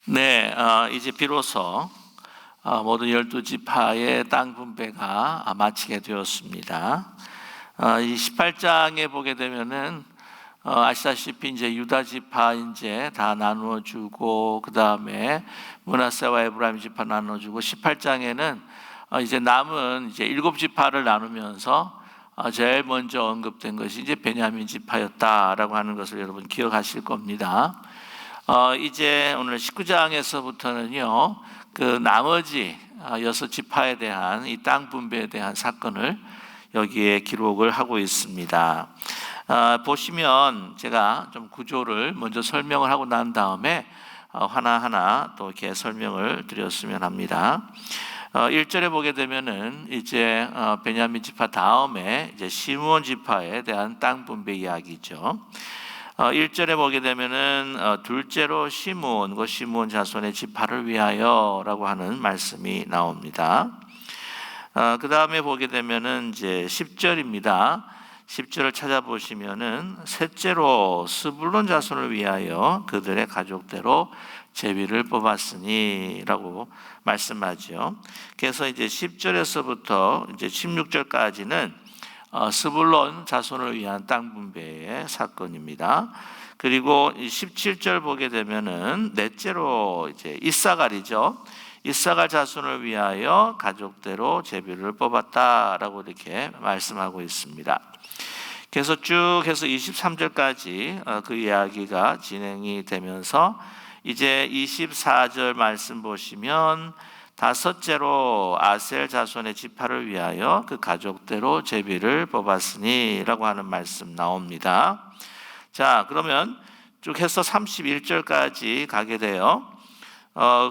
네, 이제 비로소 모든 12지파의 땅 분배가 마치게 되었습니다. 이 18장에 보게 되면은 아시다시피 이제 유다 지파 이제 다 나누어 주고, 그 다음에 므낫세와 에브라임 지파 나누어 주고, 18장에는 이제 남은 이제 7지파를 나누면서 제일 먼저 언급된 것이 이제 베냐민 지파였다라고 하는 것을 여러분 기억하실 겁니다. 이제 오늘 19장에서부터는요, 그 나머지 6지파에 대한 이 땅 분배에 대한 사건을 여기에 기록을 하고 있습니다. 보시면 제가 좀 구조를 먼저 설명을 하고 난 다음에 하나하나 또 이렇게 설명을 드렸으면 합니다. 1절에 보게 되면은 이제 베냐민 지파 다음에 이제 시므온 지파에 대한 땅 분배 이야기죠. 1절에 보게 되면은 둘째로 시므온, 그 시므온 자손의 지파를 위하여라고 하는 말씀이 나옵니다. 그 다음에 보게 되면은 이제 10절입니다. 10절을 찾아보시면은 셋째로 스불론 자손을 위하여 그들의 가족대로 제비를 뽑았으니라고 말씀하죠. 그래서 이제 10절에서부터 이제 16절까지는 스불론 자손을 위한 땅 분배의 사건입니다. 그리고 17절 보게 되면은 넷째로 이제 이사갈이죠. 이사갈 자손을 위하여 가족대로 제비를 뽑았다라고 이렇게 말씀하고 있습니다. 그래서 쭉 해서 23절까지 그 이야기가 진행이 되면서 이제 24절 말씀 보시면 다섯째로 아셀 자손의 지파를 위하여 그 가족대로 제비를 뽑았으니라고 하는 말씀 나옵니다. 자, 그러면 쭉 해서 31절까지 가게 돼요.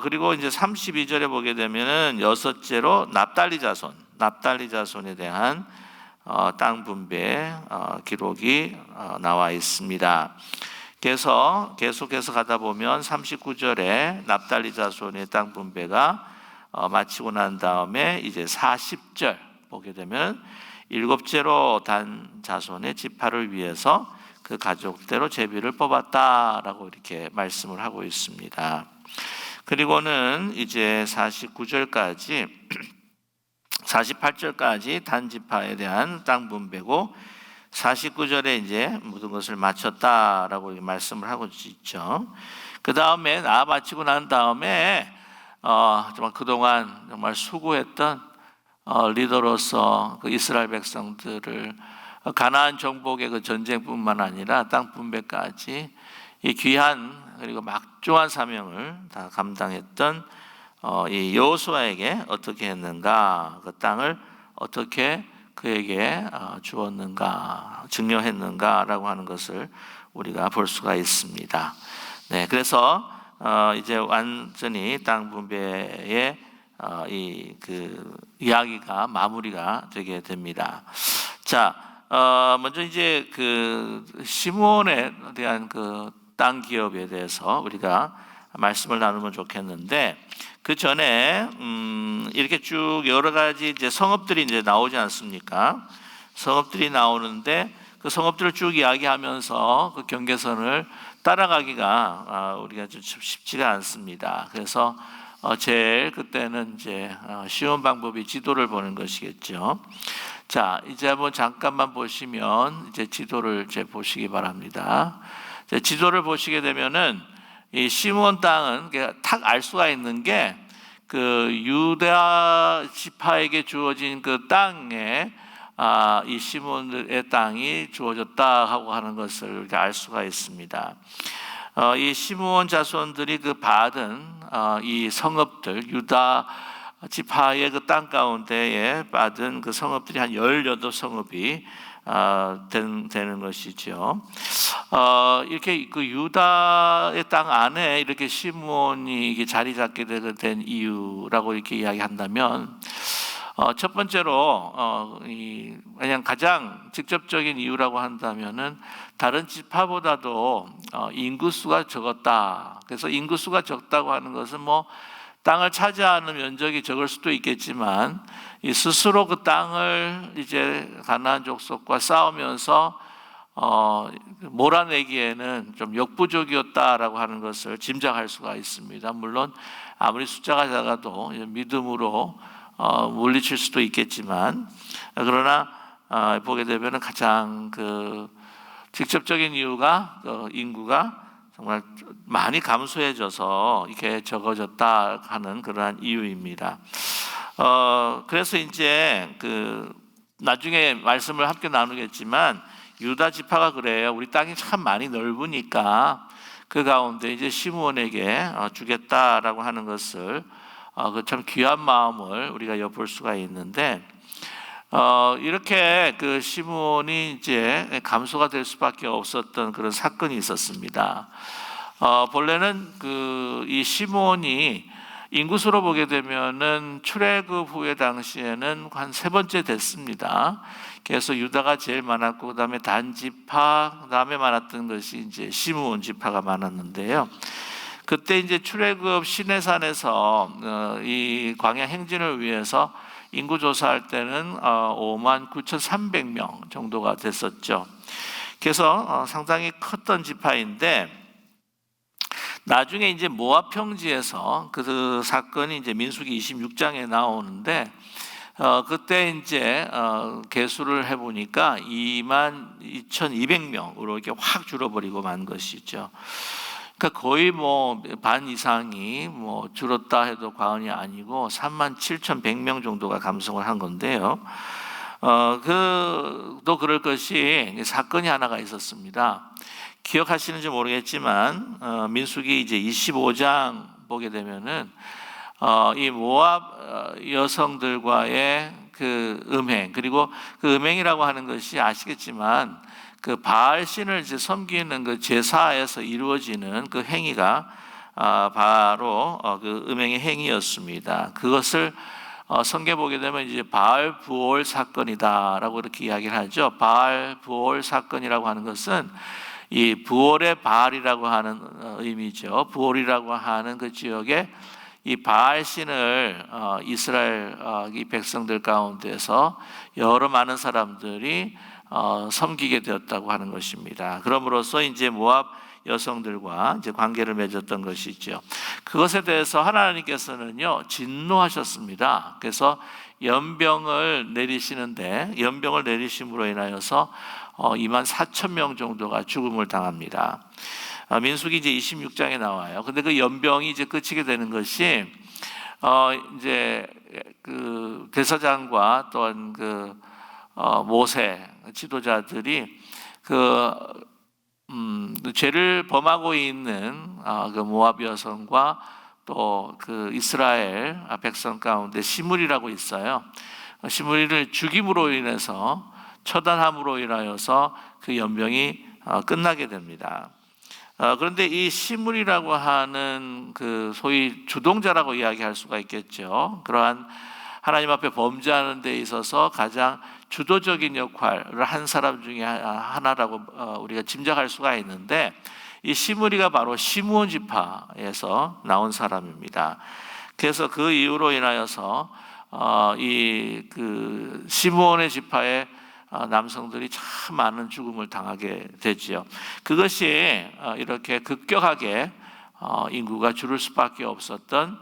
그리고 이제 32절에 보게 되면은 여섯째로 납달리 자손에 대한 땅 분배 기록이 나와 있습니다. 그래서 계속해서 가다 보면 39절에 납달리 자손의 땅 분배가 마치고 난 다음에 이제 40절 보게 되면 일곱째로 단 자손의 지파를 위해서 그 가족대로 제비를 뽑았다라고 이렇게 말씀을 하고 있습니다. 그리고는 이제 49절까지 48절까지 단 지파에 대한 땅 분배고, 49절에 이제 모든 것을 마쳤다라고 말씀을 하고 있죠. 그 다음에 마치고 난 다음에 정말 그동안 정말 수고했던 리더로서 그 이스라엘 백성들을 가나안 정복의 그 전쟁뿐만 아니라 땅 분배까지 이 귀한 그리고 막중한 사명을 다 감당했던 이 여호수아에게 어떻게 했는가, 그 땅을 어떻게 그에게 주었는가, 증여했는가라고 하는 것을 우리가 볼 수가 있습니다. 네, 그래서 이제 완전히 땅 분배의 이 그 이야기가 마무리가 되게 됩니다. 자, 먼저 이제 그 시므온에 대한 그 땅 기업에 대해서 우리가 말씀을 나누면 좋겠는데, 그 전에 이렇게 쭉 여러 가지 이제 성읍들이 이제 나오지 않습니까? 성읍들이 나오는데 그 성읍들을 쭉 이야기하면서 그 경계선을 따라가기가 우리가 좀 쉽지가 않습니다. 그래서 제일 그때는 이제 쉬운 방법이 지도를 보는 것이겠죠. 자, 이제 한번 잠깐만 보시면 이제 지도를 이제 보시기 바랍니다. 지도를 보시게 되면은 이 시므온 땅은 탁 알 수가 있는 게 그 유다 지파에게 주어진 그 땅에 이 시므온의 땅이 주어졌다 하고 하는 것을 이렇게 알 수가 있습니다. 이 시므온 자손들이 그 받은 이 성읍들, 유다 지파의 그 땅 가운데에 받은 그 성읍들이 한 18성읍이 되는 것이죠. 이렇게 그 유다의 땅 안에 이렇게 시므온이 자리 잡게 된 이유라고 이렇게 이야기한다면, 첫 번째로 그냥 가장 직접적인 이유라고 한다면은 다른 지파보다도 인구수가 적었다. 그래서 인구수가 적다고 하는 것은 뭐 땅을 차지하는 면적이 적을 수도 있겠지만, 이 스스로 그 땅을 이제 가나안 족속과 싸우면서 몰아내기에는 좀 역부족이었다라고 하는 것을 짐작할 수가 있습니다. 물론 아무리 숫자가 작아도 믿음으로 물리칠 수도 있겠지만, 그러나 보게 되면 가장 직접적인 이유가 인구가 정말 많이 감소해져서 이렇게 적어졌다 하는 그러한 이유입니다. 그래서 이제 나중에 말씀을 함께 나누겠지만 유다 지파가 그래요. 우리 땅이 참 많이 넓으니까 그 가운데 이제 시므온에게 주겠다라고 하는 것을 그 참 귀한 마음을 우리가 엿볼 수가 있는데, 이렇게 시므온이 이제 감소가 될 수밖에 없었던 그런 사건이 있었습니다. 본래는 이 시므온이 인구수로 보게 되면은 출애굽 후에 당시에는 한 세 번째 됐습니다. 그래서 유다가 제일 많았고, 그다음에 단 지파, 그다음에 많았던 것이 이제 시므온 지파가 많았는데요. 그때 이제 출애굽 시내산에서 이 광야 행진을 위해서 인구 조사할 때는 59,300명 정도가 됐었죠. 그래서 상당히 컸던 지파인데, 나중에 이제 모압 평지에서 그 사건이 이제 민수기 26장에 나오는데, 그때 이제 계수를 해보니까 22,200명으로 이렇게 확 줄어버리고 만 것이죠. 그러니까 거의 반 이상이 줄었다 해도 과언이 아니고 37,100명 정도가 감소를 한 건데요. 또 그럴 것이 사건이 하나가 있었습니다. 기억하시는지 모르겠지만 민수기 이제 25장 보게 되면은 이 모압 여성들과의 음행, 그리고 음행이라고 하는 것이 아시겠지만 바알 신을 이제 섬기는 제사에서 이루어지는 행위가 바로 음행의 행위였습니다. 그것을 성경에 보게 되면 이제 바알 부올 사건이다라고 이렇게 이야기를 하죠. 바알 부올 사건이라고 하는 것은 이 부올의 바알이라고 하는 의미죠. 부올이라고 하는 그 지역에 이 바알 신을 이스라엘 이 백성들 가운데서 여러 많은 사람들이 섬기게 되었다고 하는 것입니다. 그럼으로써 이제 모압 여성들과 이제 관계를 맺었던 것이죠. 그것에 대해서 하나님께서는요 진노하셨습니다. 그래서 연병을 내리시는데, 연병을 내리심으로 인하여서 24,000명 정도가 죽음을 당합니다. 민수기 이제 26장에 나와요. 근데 그 연병이 이제 끝이게 되는 것이 이제 대사장과 또한 모세 지도자들이 죄를 범하고 있는 모압 여성과 또 이스라엘 백성 가운데 시므리라고 있어요. 시므리를 죽임으로 인해서, 처단함으로 인하여서 그 연병이 끝나게 됩니다. 그런데 이 시므리라고 하는 소위 주동자라고 이야기할 수가 있겠죠. 그러한 하나님 앞에 범죄하는 데 있어서 가장 주도적인 역할을 한 사람 중에 하나라고 우리가 짐작할 수가 있는데, 이 시므리가 바로 시므온 지파에서 나온 사람입니다. 그래서 그 이유로 인하여서 이 시므온의 지파의 남성들이 참 많은 죽음을 당하게 되지요. 그것이 이렇게 급격하게 인구가 줄을 수밖에 없었던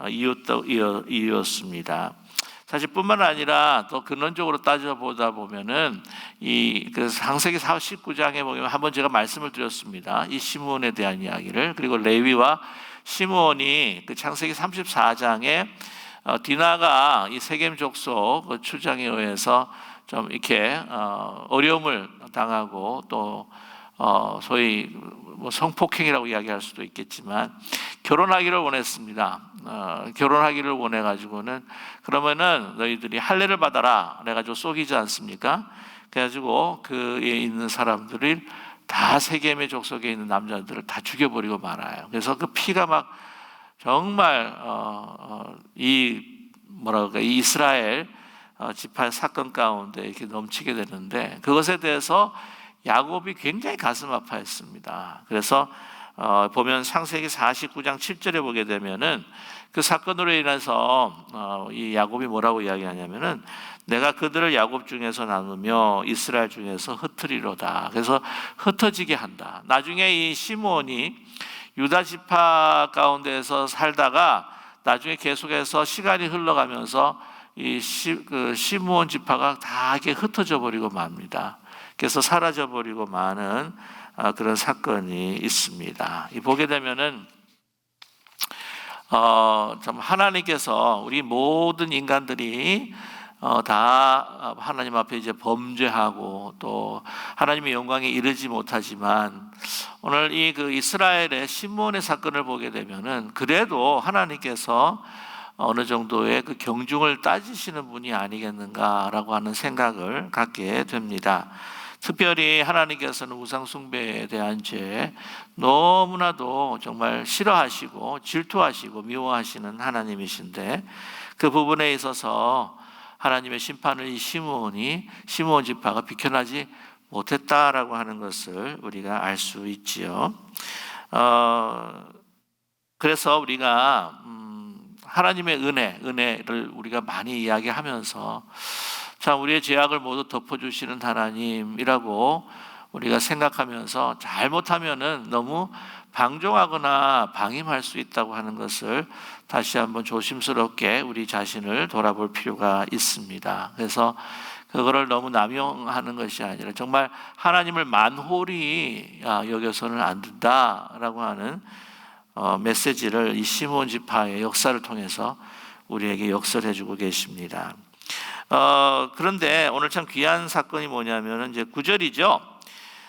이유였습니다. 사실 뿐만 아니라 또 근원적으로 따져보다 보면은 창세기 49장에 보면 한번 제가 말씀을 드렸습니다. 이 시므온에 대한 이야기를. 그리고 레위와 시므온이 창세기 34장에 디나가 이 세겜 족속 추장에 의해서 좀 이렇게 어려움을 당하고, 또 소위 성폭행이라고 이야기할 수도 있겠지만 결혼하기를 원했습니다. 결혼하기를 원해 가지고는 그러면은 너희들이 할례를 받아라 그래가지고 속이지 않습니까? 그래가지고 그에 있는 사람들이 다 세겜의 족속에 있는 남자들을 다 죽여버리고 말아요. 그래서 그 피가 막 정말 이 이스라엘 지파 사건 가운데 이렇게 넘치게 되는데, 그것에 대해서 야곱이 굉장히 가슴 아파했습니다. 그래서 보면 창세기 49장 7절에 보게 되면은 그 사건으로 인해서 이 야곱이 뭐라고 이야기하냐면은 내가 그들을 야곱 중에서 나누며 이스라엘 중에서 흩으리로다. 그래서 흩어지게 한다. 나중에 이 시므온이 유다 지파 가운데에서 살다가 나중에 계속해서 시간이 흘러가면서 이 시므온 지파가 다 이렇게 흩어져 버리고 맙니다. 그래서 사라져 버리고 마는 그런 사건이 있습니다. 보게 되면은 참 하나님께서 우리 모든 인간들이 다 하나님 앞에 이제 범죄하고 또 하나님의 영광에 이르지 못하지만 오늘 이 그 이스라엘의 시므온의 사건을 보게 되면은 그래도 하나님께서 어느 정도의 그 경중을 따지시는 분이 아니겠는가라고 하는 생각을 갖게 됩니다. 특별히 하나님께서는 우상숭배에 대한 죄 너무나도 정말 싫어하시고 질투하시고 미워하시는 하나님이신데 그 부분에 있어서 하나님의 심판을 이 시므온 지파가 비켜나지 못했다라고 하는 것을 우리가 알 수 있지요. 그래서 우리가 하나님의 은혜를 우리가 많이 이야기하면서 참 우리의 죄악을 모두 덮어주시는 하나님이라고 우리가 생각하면서 잘못하면은 너무 방종하거나 방임할 수 있다고 하는 것을 다시 한번 조심스럽게 우리 자신을 돌아볼 필요가 있습니다. 그래서 그거를 너무 남용하는 것이 아니라 정말 하나님을 만홀히 여겨서는 안 된다라고 하는 메시지를 이 시므온 지파의 역사를 통해서 우리에게 역설해주고 계십니다. 그런데 오늘 참 귀한 사건이 뭐냐면 이제 9절이죠.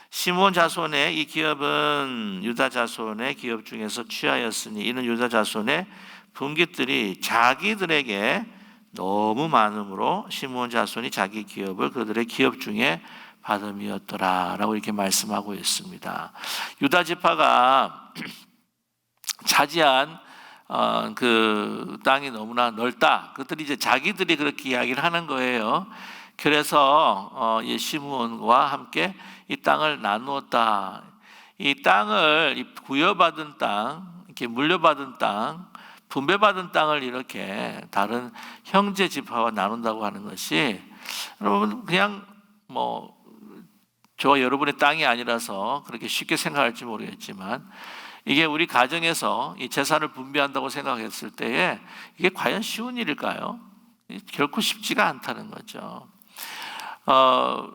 시므온 자손의 이 기업은 유다 자손의 기업 중에서 취하였으니 이는 유다 자손의 분깃들이 자기들에게 너무 많음으로 시므온 자손이 자기 기업을 그들의 기업 중에 받음이었더라라고 이렇게 말씀하고 있습니다. 유다 지파가 차지한 그 땅이 너무나 넓다. 그들이 이제 자기들이 그렇게 이야기를 하는 거예요. 그래서 시므온과 함께 이 땅을 나누었다. 이 땅을 부여받은 땅, 이렇게 물려받은 땅, 분배받은 땅을 이렇게 다른 형제 지파와 나눈다고 하는 것이 여러분 그냥 저와 여러분의 땅이 아니라서 그렇게 쉽게 생각할지 모르겠지만 이게 우리 가정에서 이 재산을 분배한다고 생각했을 때에 이게 과연 쉬운 일일까요? 결코 쉽지가 않다는 거죠.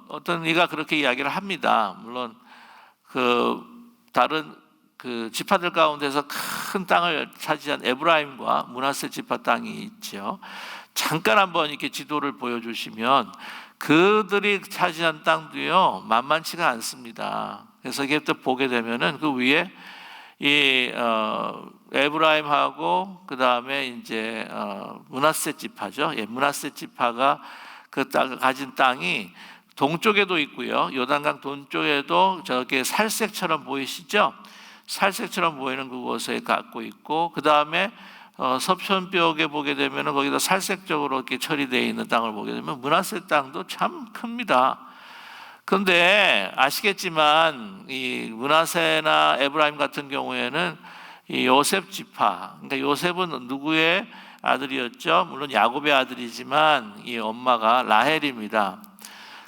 어떤 이가 그렇게 이야기를 합니다. 물론 다른 지파들 가운데서 큰 땅을 차지한 에브라임과 므낫세 지파 땅이 있죠. 잠깐 한번 이렇게 지도를 보여주시면 그들이 차지한 땅도요 만만치가 않습니다. 그래서 이게 또 보게 되면은 그 위에 이 에브라임하고 그 다음에 이제 므낫세 지파죠. 므낫세 지파가 그 가진 땅이 동쪽에도 있고요. 요단강 동쪽에도 저렇게 살색처럼 보이시죠? 살색처럼 보이는 그곳에 갖고 있고 그 다음에 서편벽에 보게 되면 거기다 살색적으로 이렇게 처리되어 있는 땅을 보게 되면 므낫세 땅도 참 큽니다. 그런데 아시겠지만 이 므낫세나 에브라임 같은 경우에는 이 요셉 지파, 그러니까 요셉은 누구의 아들이었죠? 물론 야곱의 아들이지만 이 엄마가 라헬입니다.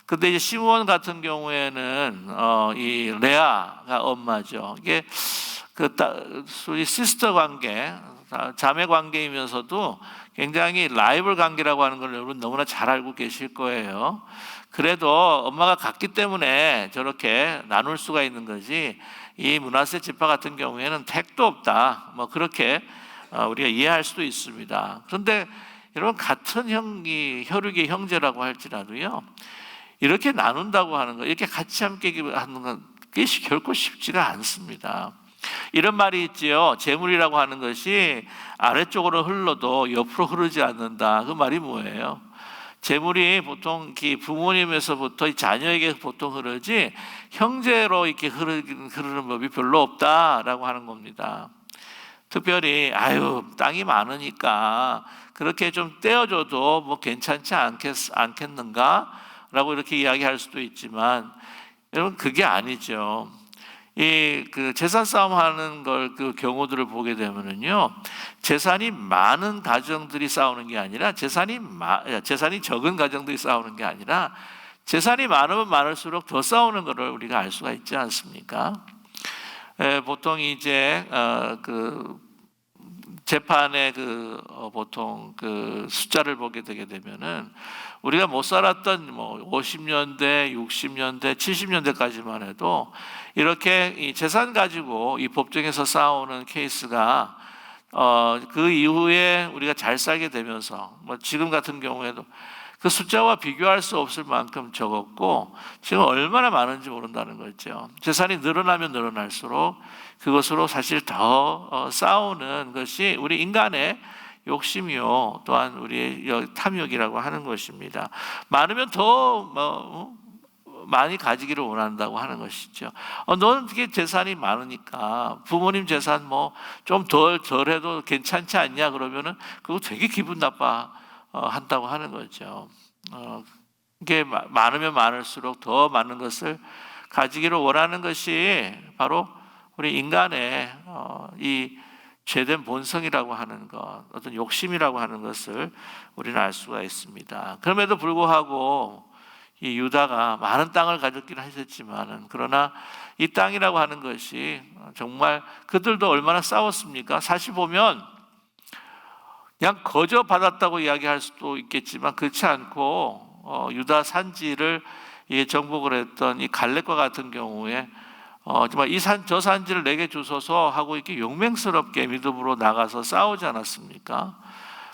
근데 이제 시므온 같은 경우에는 이 레아가 엄마죠. 이게 소위 시스터 관계, 자매 관계이면서도 굉장히 라이벌 관계라고 하는 걸 여러분 너무나 잘 알고 계실 거예요. 그래도 엄마가 같기 때문에 저렇게 나눌 수가 있는 거지. 이 므낫세 지파 같은 경우에는 택도 없다. 그렇게 우리가 이해할 수도 있습니다. 그런데 여러분 같은 혈육의 형제라고 할지라도요. 이렇게 나눈다고 하는 거, 이렇게 같이 함께 하는 건 그게 결코 쉽지가 않습니다. 이런 말이 있지요. 재물이라고 하는 것이 아래쪽으로 흘러도 옆으로 흐르지 않는다. 그 말이 뭐예요? 재물이 보통 부모님에서부터 자녀에게 보통 흐르지 형제로 이렇게 흐르는 법이 별로 없다라고 하는 겁니다. 특별히 땅이 많으니까 그렇게 좀 떼어줘도 괜찮지 않겠는가? 라고 이렇게 이야기할 수도 있지만 여러분 그게 아니죠. 이 그 재산 싸움하는 걸 그 경우들을 보게 되면은요, 재산이 많은 가정들이 싸우는 게 아니라 재산이 적은 가정들이 싸우는 게 아니라 재산이 많으면 많을수록 더 싸우는 것을 우리가 알 수가 있지 않습니까? 보통 이제 그 재판의 보통 그 숫자를 보게 되게 되면은 우리가 못 살았던 50년대, 60년대, 70년대까지만 해도 이렇게 이 재산 가지고 이 법정에서 싸우는 케이스가 그 이후에 우리가 잘 살게 되면서 지금 같은 경우에도 그 숫자와 비교할 수 없을 만큼 적었고 지금 얼마나 많은지 모른다는 거죠. 재산이 늘어나면 늘어날수록 그것으로 사실 더 싸우는 것이 우리 인간의 욕심이요, 또한 우리의 탐욕이라고 하는 것입니다. 많으면 더 많이 가지기를 원한다고 하는 것이죠. 너는 그게 재산이 많으니까 부모님 재산 좀 덜해도 괜찮지 않냐 그러면은 그거 되게 기분 나빠 한다고 하는 거죠. 이게 많으면 많을수록 더 많은 것을 가지기를 원하는 것이 바로 우리 인간의 이 죄된 본성이라고 하는 것, 어떤 욕심이라고 하는 것을 우리는 알 수가 있습니다. 그럼에도 불구하고 이 유다가 많은 땅을 가졌긴 하셨지만은, 그러나 이 땅이라고 하는 것이 정말 그들도 얼마나 싸웠습니까? 사실 보면 그냥 거저 받았다고 이야기할 수도 있겠지만 그렇지 않고 유다 산지를 정복을 했던 이 갈렙과 같은 경우에 정말 저 산지를 내게 주소서 하고 이렇게 용맹스럽게 믿음으로 나가서 싸우지 않았습니까?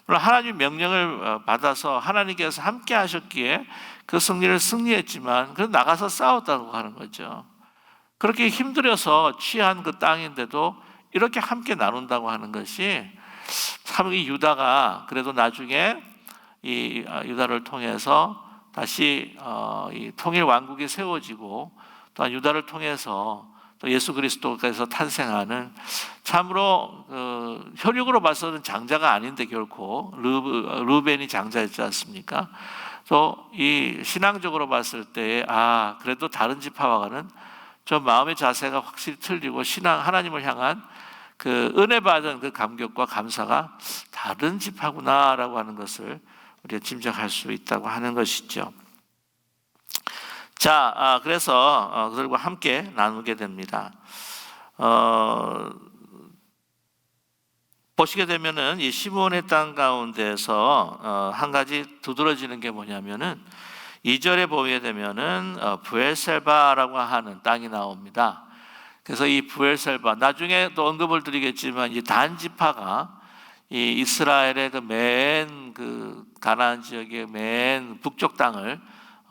물론 하나님 명령을 받아서 하나님께서 함께 하셨기에 그 승리했지만 그래도 나가서 싸웠다고 하는 거죠. 그렇게 힘들어서 취한 그 땅인데도 이렇게 함께 나눈다고 하는 것이 참 이 유다가 그래도 나중에 이 유다를 통해서 다시 이 통일 왕국이 세워지고, 또한 유다를 통해서 또 예수 그리스도께서 탄생하는, 참으로 혈육으로 봐서는 장자가 아닌데 결코 르벤이 장자였지 않습니까? 또 이 신앙적으로 봤을 때 그래도 다른 지파와는 좀 마음의 자세가 확실히 틀리고 하나님을 향한 그 은혜 받은 그 감격과 감사가 다른 지파구나라고 하는 것을 우리가 짐작할 수 있다고 하는 것이죠. 자, 그래서 그들과 함께 나누게 됩니다. 보시게 되면은 이 시므온의 땅 가운데서 한 가지 두드러지는 게 뭐냐면은 2절에 보게 되면은 브엘셀바라고 하는 땅이 나옵니다. 그래서 이 브엘셀바, 나중에 또 언급을 드리겠지만 이 단 지파가 이 이스라엘의 그 가나안 지역의 맨 북쪽 땅을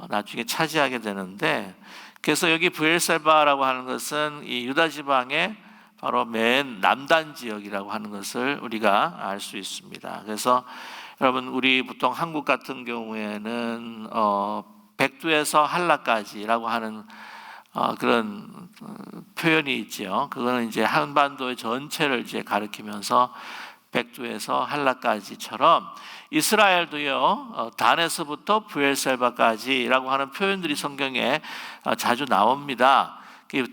나중에 차지하게 되는데, 그래서 여기 브엘셀바라고 하는 것은 이 유다 지방의 바로 맨 남단 지역이라고 하는 것을 우리가 알 수 있습니다. 그래서 여러분, 우리 보통 한국 같은 경우에는 백두에서 한라까지라고 하는 그런 표현이 있죠. 그거는 이제 한반도의 전체를 이제 가리키면서 백두에서 한라까지처럼 이스라엘도요, 단에서부터 브엘셀바까지라고 하는 표현들이 성경에 자주 나옵니다.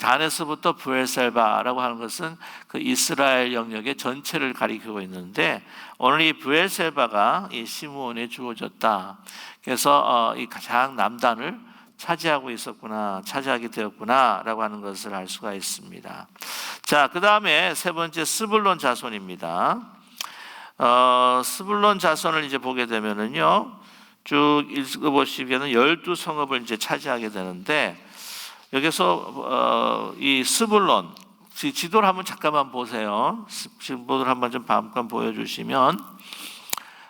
단에서부터 브엘셀바라고 하는 것은 그 이스라엘 영역의 전체를 가리키고 있는데, 오늘 이 브엘셀바가 이 시므온에 주어졌다. 그래서 이 가장 남단을 차지하게 되었구나라고 하는 것을 알 수가 있습니다. 자, 그 다음에 세 번째 스불론 자손입니다. 스불론 자손을 이제 보게 되면은요, 쭉 읽어보시면은 12성읍을 이제 차지하게 되는데, 여기서 이 스불론 지도를 한번 잠깐만 보세요. 지도를 한번 좀 잠깐 보여주시면,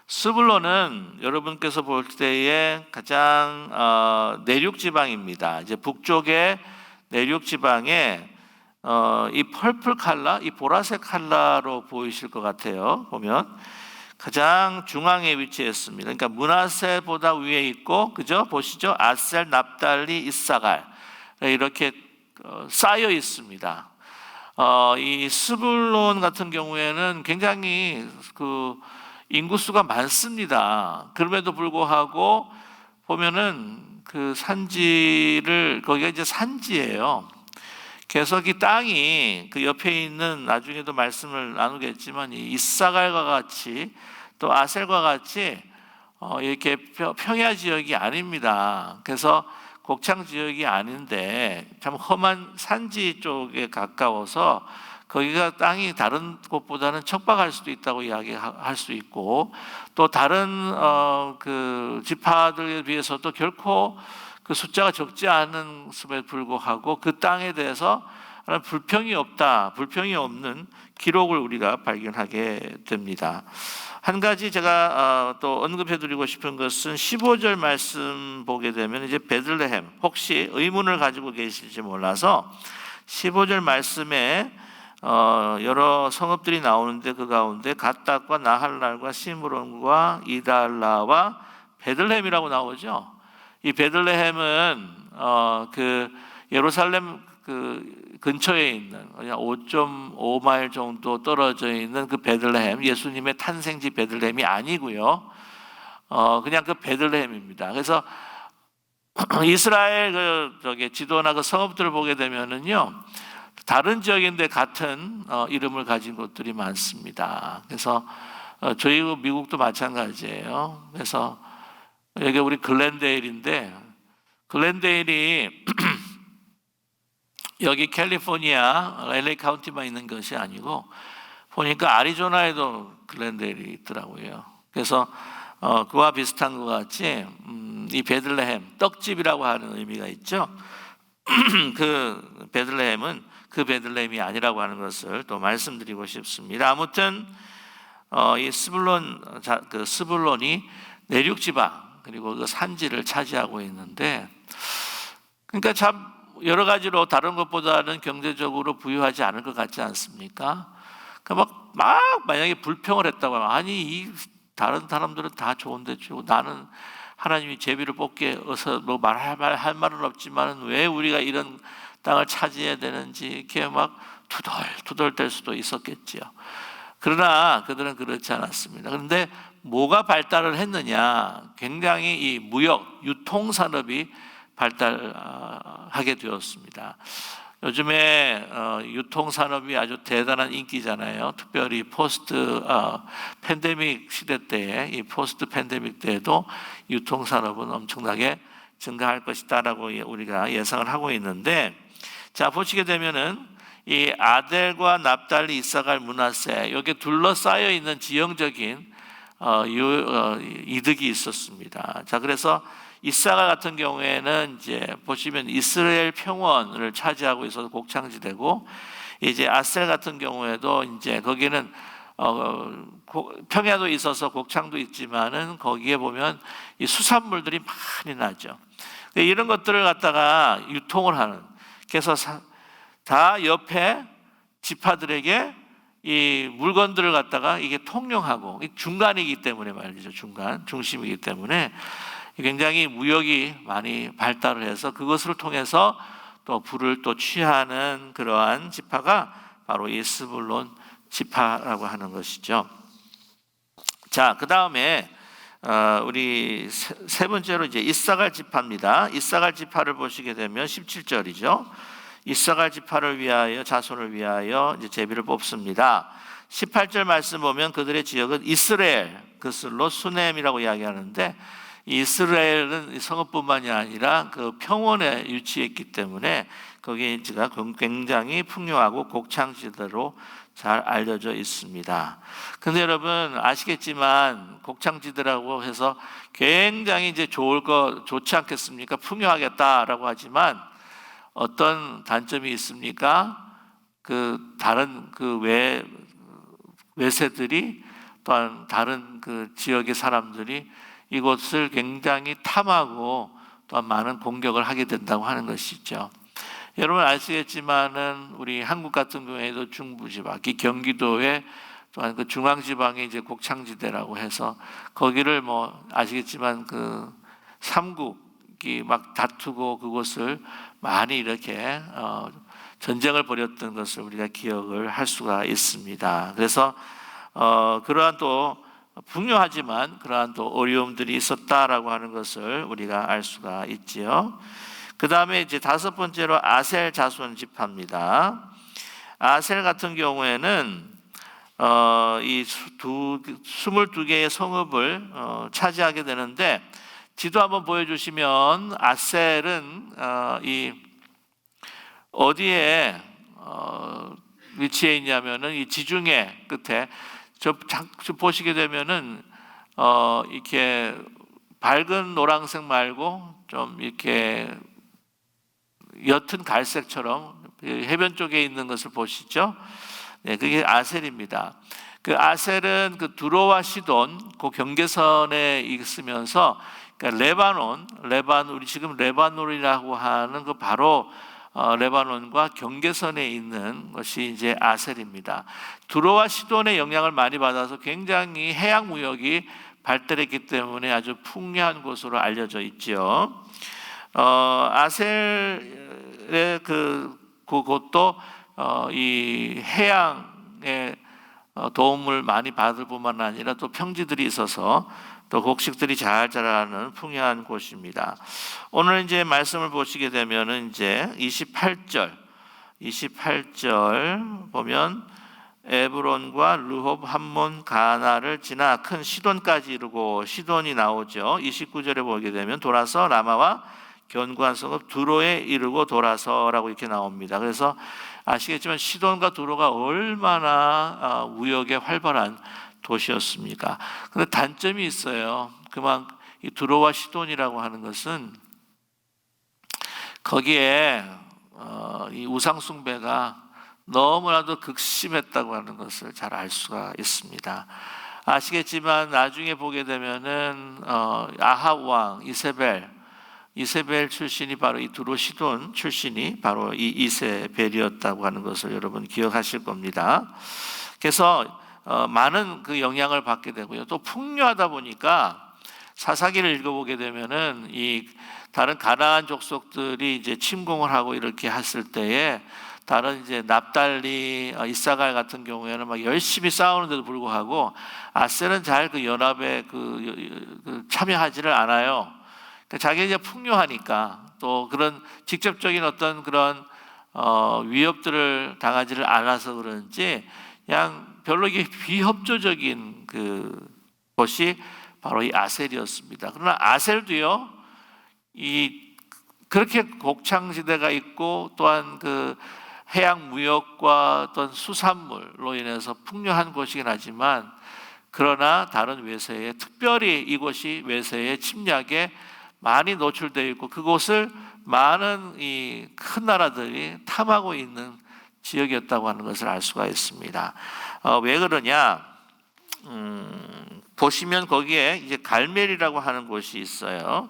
스불론은 여러분께서 볼 때에 가장 내륙 지방입니다. 이제 북쪽의 내륙 지방에 이 펄플 칼라, 이 보라색 칼라로 보이실 것 같아요. 보면 가장 중앙에 위치했습니다. 그러니까 므낫세보다 위에 있고, 그죠? 보시죠. 아셀, 납달리, 이사갈 이렇게 쌓여 있습니다. 이 스불론 같은 경우에는 굉장히 그 인구수가 많습니다. 그럼에도 불구하고 보면은 그 산지를, 거기가 이제 산지예요. 그래서 이 땅이 그 옆에 있는, 나중에도 말씀을 나누겠지만, 이 이사갈과 같이 또 아셀과 같이 이렇게 평야 지역이 아닙니다. 그래서 곡창 지역이 아닌데 참 험한 산지 쪽에 가까워서 거기가 땅이 다른 곳보다는 척박할 수도 있다고 이야기할 수 있고, 또 다른 그 지파들에 비해서도 결코 그 숫자가 적지 않은 습에 불구하고 그 땅에 대해서 불평이 없다, 불평이 없는 기록을 우리가 발견하게 됩니다. 한 가지 제가 또 언급해드리고 싶은 것은 15절 말씀 보게 되면 이제 베들레헴, 혹시 의문을 가지고 계실지 몰라서 15절 말씀에 여러 성읍들이 나오는데 그 가운데 갓닥과 나할랄과 시므론과 이달라와 베들레헴이라고 나오죠. 이 베들레헴은 그 예루살렘 그 근처에 있는 그냥 5.5마일 정도 떨어져 있는 그 베들레헴, 예수님의 탄생지 베들레헴이 아니고요. 그냥 그 베들레헴입니다. 그래서 이스라엘 그 지도나 그 성읍들을 보게 되면은요, 다른 지역인데 같은 이름을 가진 곳들이 많습니다. 그래서 저희 미국도 마찬가지예요. 그래서 여기 우리 글렌데일인데, 글렌데일이 여기 캘리포니아 LA 카운티만 있는 것이 아니고 보니까 아리조나에도 글렌데일이 있더라고요. 그래서 그와 비슷한 것 같이 이 베들레헴, 떡집이라고 하는 의미가 있죠. 그 베들레헴은 그 베들레헴이 아니라고 하는 것을 또 말씀드리고 싶습니다. 아무튼 이 스불론이 내륙 지방 그리고 그 산지를 차지하고 있는데, 그러니까 참 여러 가지로 다른 것보다는 경제적으로 부유하지 않을 것 같지 않습니까? 그러니까 막 만약에 불평을 했다고 하면, 아니 이 다른 사람들은 다 좋은데 나는 하나님이 제비를 뽑기에 어서 뭐 할 말은 없지만 왜 우리가 이런 땅을 차지해야 되는지 이렇게 막 투덜투덜댈 수도 있었겠지요. 그러나 그들은 그렇지 않았습니다. 그런데 뭐가 발달을 했느냐? 굉장히 이 무역, 유통 산업이 발달하게 되었습니다. 요즘에 유통 산업이 아주 대단한 인기잖아요. 특별히 포스트 팬데믹 시대 때에, 이 포스트 팬데믹 때에도 유통 산업은 엄청나게 증가할 것이다라고 우리가 예상을 하고 있는데, 자 보시게 되면은 이 아델과 납달리, 이사갈, 므낫세, 여기에 둘러싸여 있는 지형적인 이득이 있었습니다. 자 그래서 이사갈 같은 경우에는 이제 보시면 이스라엘 평원을 차지하고 있어서 곡창지대고, 이제 아셀 같은 경우에도 이제 거기는 평야도 있어서 곡창도 있지만은 거기에 보면 이 수산물들이 많이 나죠. 이런 것들을 갖다가 유통을 하는, 그래서 다 옆에 지파들에게 이 물건들을 갖다가 이게 통용하고, 중간이기 때문에 말이죠. 중심이기 때문에 굉장히 무역이 많이 발달을 해서 그것을 통해서 또 부를 또 취하는 그러한 지파가 바로 이 스불론 지파라고 하는 것이죠. 자, 그 다음에 우리 세 번째로 이제 이사갈 지파입니다. 이사갈 지파를 보시게 되면 17절이죠. 이사갈 지파를 위하여, 자손을 위하여 이제 제비를 뽑습니다. 18절 말씀 보면 그들의 지역은 이스라엘, 그슬로 수넴이라고 이야기하는데, 이스라엘은 성읍뿐만이 아니라 그 평원에 위치했기 때문에 거기가 굉장히 풍요하고 곡창지대로 잘 알려져 있습니다. 근데 여러분 아시겠지만 곡창지대라고 해서 굉장히 이제 좋지 않겠습니까? 풍요하겠다라고 하지만 어떤 단점이 있습니까? 그 다른 그 외세들이, 또한 다른 그 지역의 사람들이 이곳을 굉장히 탐하고 또한 많은 공격을 하게 된다고 하는 것이죠. 여러분 아시겠지만은 우리 한국 같은 경우에도 중부지방, 경기도에 또한 그 중앙지방에 이제 곡창지대라고 해서 거기를 뭐 아시겠지만 그 삼국이 막 다투고 그곳을 많이 이렇게 전쟁을 벌였던 것을 우리가 기억을 할 수가 있습니다. 그래서 그러한 또 풍요하지만 그러한 또 어려움들이 있었다라고 하는 것을 우리가 알 수가 있지요. 그 다음에 이제 다섯 번째로 아셀 자손 지파입니다. 아셀 같은 경우에는 이 22개의 성읍을 차지하게 되는데, 지도 한번 보여주시면 아셀은 이 어디에 위치해 있냐면은 이 지중해 끝에 저 보시게 되면은 이렇게 밝은 노란색 말고 좀 이렇게 옅은 갈색처럼 해변 쪽에 있는 것을 보시죠. 네, 그게 아셀입니다. 그 아셀은 그 두로와 시돈 그 경계선에 있으면서, 그러니까 레바논 우리 지금 레바논이라고 하는 그 바로 레바논과 경계선에 있는 것이 이제 아셀입니다. 두로와 시돈의 영향을 많이 받아서 굉장히 해양 무역이 발달했기 때문에 아주 풍요한 곳으로 알려져 있죠. 아셀의 그곳도 이 해양의 도움을 많이 받을 뿐만 아니라 또 평지들이 있어서 또 곡식들이 잘 자라는 풍요한 곳입니다. 오늘 이제 말씀을 보시게 되면은 이제 28절 보면 에브론과 르홉, 함몬, 가나를 지나 큰 시돈까지 이르고, 시돈이 나오죠. 29절에 보게 되면 돌아서 라마와 견고한 성읍 두로에 이르고 돌아서라고 이렇게 나옵니다. 그래서 아시겠지만 시돈과 두로가 얼마나 무역에 활발한 도시였습니까? 그런데 단점이 있어요. 이 두로와 시돈이라고 하는 것은 거기에 이 우상 숭배가 너무나도 극심했다고 하는 것을 잘 알 수가 있습니다. 아시겠지만 나중에 보게 되면은 아합 왕 이세벨 출신이 바로 이 두로 시돈 출신이 바로 이 이세벨이었다고 하는 것을 여러분 기억하실 겁니다. 그래서 많은 그 영향을 받게 되고요. 또 풍요하다 보니까 사사기를 읽어보게 되면은 이 다른 가나안 족속들이 이제 침공을 하고 이렇게 했을 때에 다른 이제 납달리, 이사갈 같은 경우에는 막 열심히 싸우는데도 불구하고 아셀은 잘 그 연합에 참여하지를 않아요. 그러니까 자기 이제 풍요하니까 또 그런 직접적인 어떤 그런 위협들을 당하지를 않아서 그런지 그냥 별로 이게 비협조적인 것이 바로 이 아셀이었습니다. 그러나 아셀도요, 그렇게 곡창지대가 있고 또한 그 해양 무역과 어떤 수산물로 인해서 풍요한 곳이긴 하지만, 그러나 다른 외세에, 특별히 이곳이 외세의 침략에 많이 노출되어 있고 그곳을 많은 이 큰 나라들이 탐하고 있는 지역이었다고 하는 것을 알 수가 있습니다. 왜 그러냐? 보시면 거기에 이제 갈멜이라고 하는 곳이 있어요.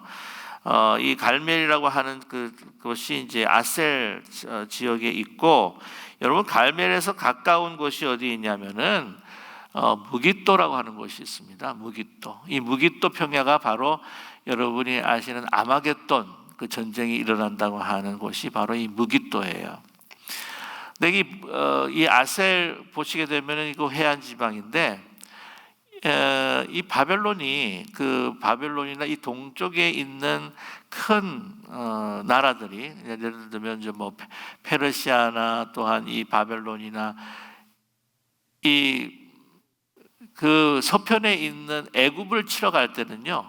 이 갈멜이라고 하는 그곳이 이제 아셀 지역에 있고, 여러분 갈멜에서 가까운 곳이 어디 있냐면은 무깃도라고 하는 곳이 있습니다. 무깃도. 이 무깃도 평야가 바로 여러분이 아시는 아마겟돈 그 전쟁이 일어난다고 하는 곳이 바로 이 무깃도예요. 근데 이 아셀 보시게 되면은 이거 해안 지방인데, 이 바벨론이나 이 동쪽에 있는 큰 나라들이, 예를 들면 이제 뭐 페르시아나 또한 이 바벨론이나 그 서편에 있는 애굽을 치러 갈 때는요,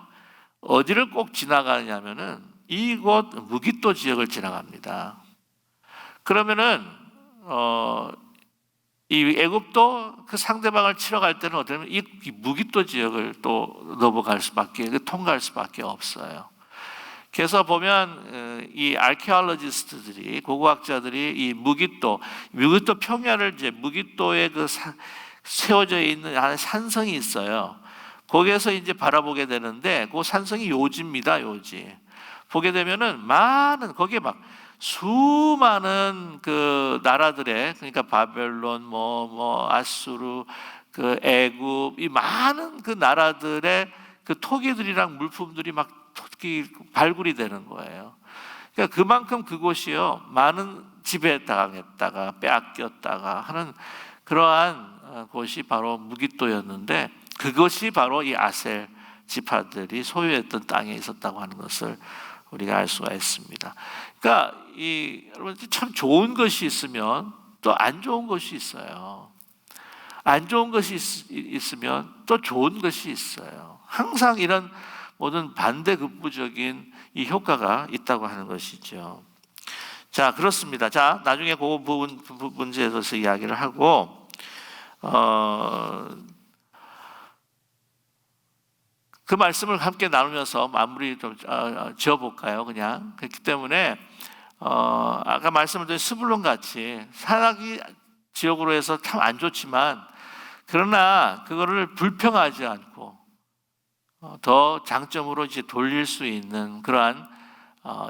어디를 꼭 지나가냐면은 이곳 무깃도 지역을 지나갑니다. 그러면은 이 애굽도 그 상대방을 치러 갈 때는 어쩌면 이 무깃도 지역을 또 넘어갈 수밖에, 통과할 수밖에 없어요. 그래서 보면 이 아키올로지스트들이, 고고학자들이 이 무깃도 평야를 이제 무깃도에 세워져 있는 한 산성이 있어요. 거기에서 이제 바라보게 되는데 그 산성이 요지입니다. 요지. 보게 되면은 거기에 막 수많은 그 나라들의, 그러니까 바벨론, 아수르, 그 애굽, 이 많은 그 나라들의 그 토기들이랑 물품들이 막 발굴이 되는 거예요. 그러니까 그만큼 그곳이요, 많은 지배당했다가 빼앗겼다가 하는 그러한 곳이 바로 무깃도였는데, 그것이 바로 이 아셀 지파들이 소유했던 땅에 있었다고 하는 것을 우리가 알 수가 있습니다. 그러니까 여러분 참 좋은 것이 있으면 또 안 좋은 것이 있어요. 안 좋은 것이 있으면 또 좋은 것이 있어요. 항상 이런 모든 반대급부적인 이 효과가 있다고 하는 것이죠. 자, 그렇습니다. 자, 나중에 그 문제에 대해서 이야기를 하고, 그 말씀을 함께 나누면서 마무리 좀 지어볼까요? 그냥. 그렇기 때문에, 아까 말씀드린 스불론 같이 산악이 지역으로 해서 참 안 좋지만, 그러나 그거를 불평하지 않고, 더 장점으로 이제 돌릴 수 있는 그러한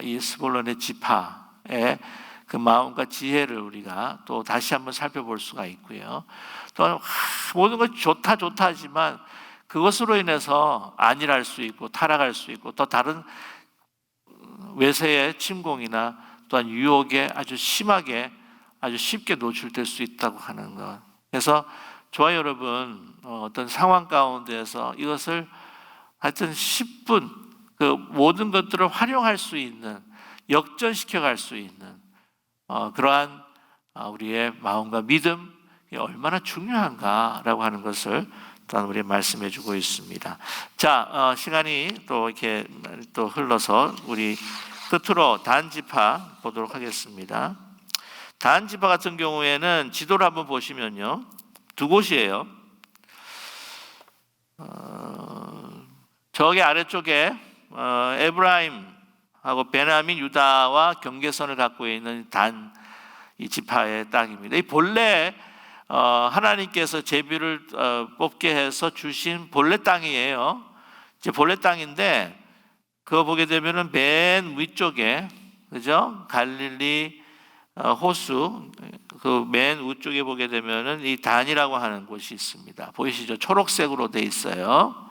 이 스불론의 지파의 그 마음과 지혜를 우리가 또 다시 한번 살펴볼 수가 있고요. 또 모든 것이 좋다 하지만 그것으로 인해서 안일할 수 있고 타락할 수 있고 또 다른 외세의 침공이나 또한 유혹에 아주 심하게 아주 쉽게 노출될 수 있다고 하는 것. 그래서 저와 여러분 어떤 상황 가운데에서 이것을 하여튼 10분 그 모든 것들을 활용할 수 있는 역전시켜 갈 수 있는 그러한 우리의 마음과 믿음이 얼마나 중요한가라고 하는 것을 또한 우리 말씀해 주고 있습니다. 자, 시간이 또 이렇게 또 흘러서 우리 끝으로 단 지파 보도록 하겠습니다. 단 지파 같은 경우에는 지도를 한번 보시면요, 두 곳이에요. 저기 아래쪽에 에브라임하고 베냐민 유다와 경계선을 갖고 있는 단 이 지파의 땅입니다. 이 본래 하나님께서 제비를 뽑게 해서 주신 본래 땅이에요. 이제 본래 땅인데 그거 보게 되면은 맨 위쪽에, 그죠? 갈릴리 호수 그 맨 위쪽에 보게 되면은 이 단이라고 하는 곳이 있습니다. 보이시죠? 초록색으로 돼 있어요.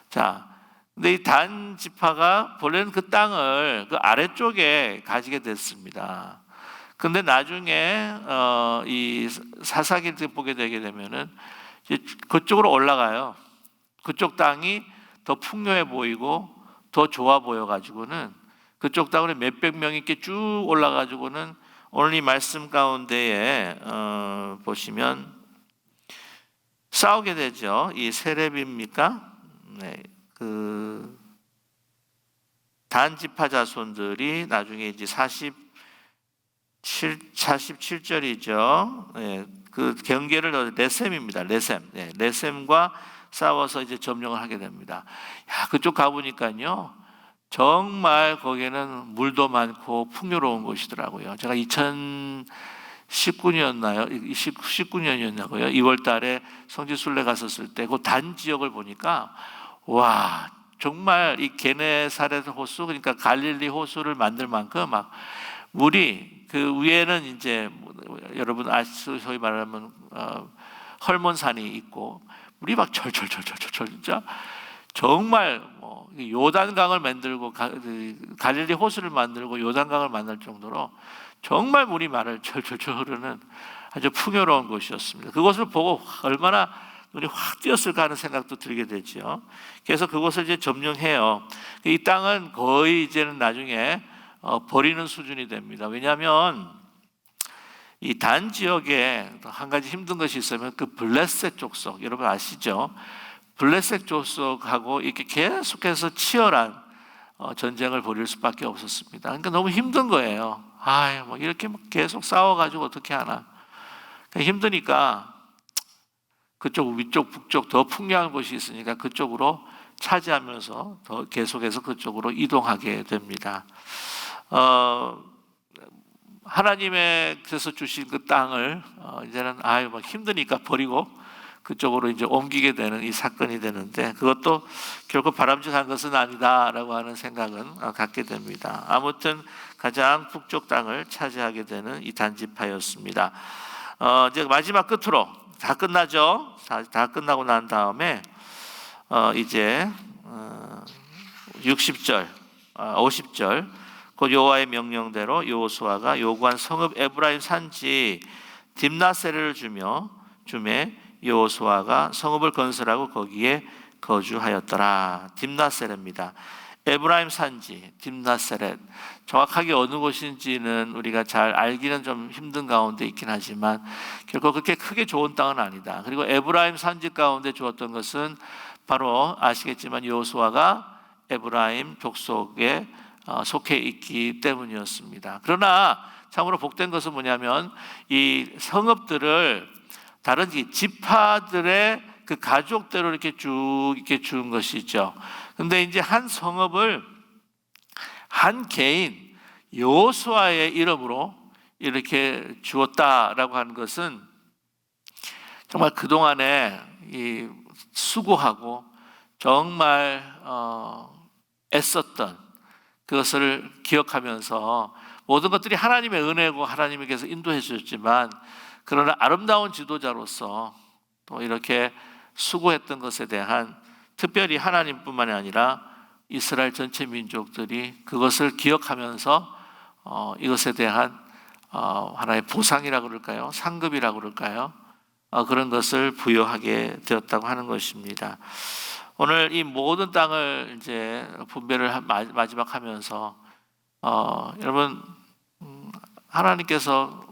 자, 근데 이 단 지파가 본래는 그 땅을 그 아래쪽에 가지게 됐습니다. 근데 나중에 이 사사기를 보게 되게 되면은 이제 그쪽으로 올라가요. 그쪽 땅이 더 풍요해 보이고 더 좋아 보여 가지고는 그쪽 땅으로 몇백 명이 이렇게 쭉 올라 가지고는 오늘 이 말씀 가운데에 보시면 싸우게 되죠. 이 세렙입니까? 네, 그 단 지파 자손들이 나중에 이제 47절이죠. 네, 그 경계를 레셈입니다. 레셈. 네, 레셈과 싸워서 이제 점령을 하게 됩니다. 야, 그쪽 가보니까요, 정말 거기에는 물도 많고 풍요로운 곳이더라고요. 제가 2019년이었나요? 19년이었나고요? 2월 달에 성지순례 갔었을 때 그 단 지역을 보니까 와, 정말 이 게네사렛 호수, 그러니까 갈릴리 호수를 만들 만큼 막 물이 그 위에는 이제 여러분 소위 말하면 헐몬산이 있고 물이 막 철철철철철 진짜 정말 뭐 요단강을 만들고 갈릴리 호수를 만들고 요단강을 만들 정도로 정말 물이 마를 철철철 흐르는 아주 풍요로운 곳이었습니다. 그것을 보고 얼마나 눈이 확 띄었을까 하는 생각도 들게 되죠. 그래서 그것을 이제 점령해요. 이 땅은 거의 이제는 나중에 버리는 수준이 됩니다. 왜냐하면 이 단 지역에 한 가지 힘든 것이 있으면 그 블레셋 족속, 여러분 아시죠? 블레셋 족속하고 이렇게 계속해서 치열한 전쟁을 벌일 수밖에 없었습니다. 그러니까 너무 힘든 거예요. 뭐 이렇게 계속 싸워가지고 어떻게 하나? 그러니까 힘드니까 그쪽 위쪽 북쪽 더 풍요한 곳이 있으니까 그쪽으로 차지하면서 더 계속해서 그쪽으로 이동하게 됩니다. 하나님께서 주신 그 땅을 이제는 막 힘드니까 버리고 그쪽으로 이제 옮기게 되는 이 사건이 되는데 그것도 결국 바람직한 것은 아니다라고 하는 생각은 갖게 됩니다. 아무튼 가장 북쪽 땅을 차지하게 되는 이 단지파였습니다. 이제 마지막 끝으로 다 끝나죠. 다 끝나고 난 다음에 이제 60절, 50절 곧 여호와의 명령대로 여호수아가 요구한 성읍 에브라임 산지 딥나세를 주매 여호수아가 성읍을 건설하고 거기에 거주하였더라. 딥나세입니다. 에브라임 산지, 딥나세렛, 정확하게 어느 곳인지는 우리가 잘 알기는 좀 힘든 가운데 있긴 하지만 결코 그렇게 크게 좋은 땅은 아니다. 그리고 에브라임 산지 가운데 주었던 것은 바로 아시겠지만 여호수아가 에브라임 족속에 속해 있기 때문이었습니다. 그러나 참으로 복된 것은 뭐냐면 이 성읍들을 다른 지파들의 그 가족대로 이렇게 쭉 이렇게 준 것이죠. 근데 이제 한 성읍을 한 개인 여호수아의 이름으로 이렇게 주었다라고 하는 것은 정말 그동안에 이 수고하고 정말 애썼던 그것을 기억하면서 모든 것들이 하나님의 은혜고 하나님께서 인도해 주셨지만 그러나 아름다운 지도자로서 또 이렇게 수고했던 것에 대한 특별히 하나님뿐만이 아니라 이스라엘 전체 민족들이 그것을 기억하면서 이것에 대한 하나의 보상이라고 그럴까요? 상급이라고 그럴까요? 그런 것을 부여하게 되었다고 하는 것입니다. 오늘 이 모든 땅을 이제 분배를 마지막 하면서 여러분 하나님께서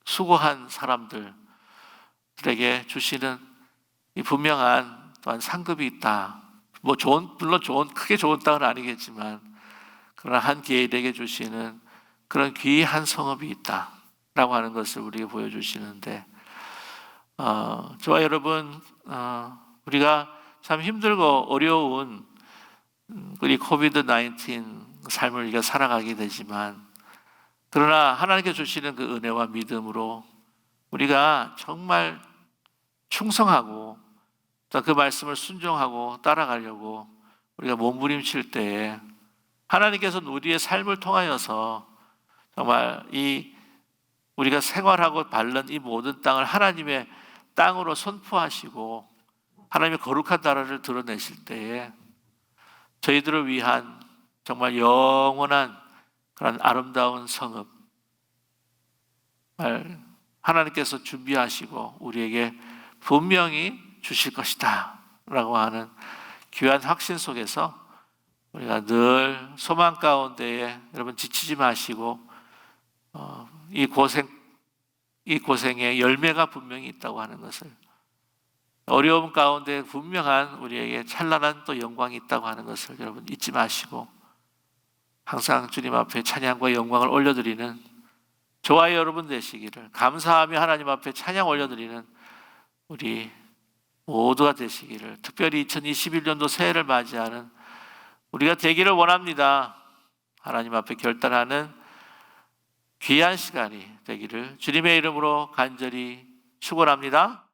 수고한 사람들에게 주시는 이 분명한 또한 상급이 있다. 물론 크게 좋은 땅은 아니겠지만 그러나 한 개인에게 주시는 그런 귀한 성읍이 있다라고 하는 것을 우리에게 보여주시는데 저와 여러분 우리가 참 힘들고 어려운 우리 코비드-19 삶을 우리가 살아가게 되지만 그러나 하나님께 주시는 그 은혜와 믿음으로 우리가 정말 충성하고 또 그 말씀을 순종하고 따라가려고 우리가 몸부림칠 때에 하나님께서는 우리의 삶을 통하여서 정말 이 우리가 생활하고 밟는 이 모든 땅을 하나님의 땅으로 선포하시고 하나님의 거룩한 나라를 드러내실 때에 저희들을 위한 정말 영원한 그런 아름다운 성읍 하나님께서 준비하시고 우리에게 분명히 주실 것이다 라고 하는 귀한 확신 속에서 우리가 늘 소망 가운데에 여러분 지치지 마시고 이 고생의 열매가 분명히 있다고 하는 것을 어려움 가운데 분명한 우리에게 찬란한 또 영광이 있다고 하는 것을 여러분 잊지 마시고 항상 주님 앞에 찬양과 영광을 올려드리는 저와 여러분 되시기를 감사하며 하나님 앞에 찬양 올려드리는 우리 모두가 되시기를 특별히 2021년도 새해를 맞이하는 우리가 되기를 원합니다. 하나님 앞에 결단하는 귀한 시간이 되기를 주님의 이름으로 간절히 축원합니다.